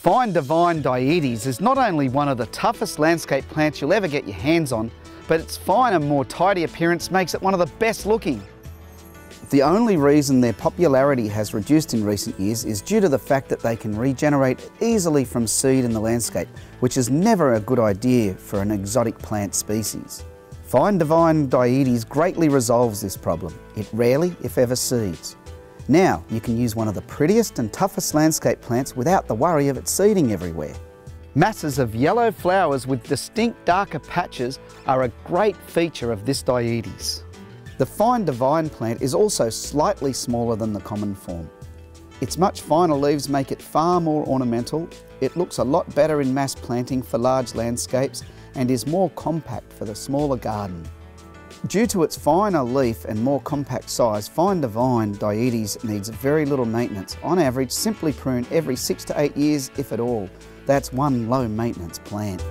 Fine Divine Dietes is not only one of the toughest landscape plants you'll ever get your hands on, but its finer, more tidy appearance makes it one of the best looking. The only reason their popularity has reduced in recent years is due to the fact that they can regenerate easily from seed in the landscape, which is never a good idea for an exotic plant species. Fine Divine Dietes greatly resolves this problem. It rarely, if ever, seeds. Now you can use one of the prettiest and toughest landscape plants without the worry of it seeding everywhere. Masses of yellow flowers with distinct darker patches are a great feature of this Dietes. The Fine Divine plant is also slightly smaller than the common form. Its much finer leaves make it far more ornamental. It looks a lot better in mass planting for large landscapes and is more compact for the smaller garden. Due to its finer leaf and more compact size, Fine Divine Dietes needs very little maintenance. On average, simply prune every 6 to 8 years, if at all. That's one low maintenance plant.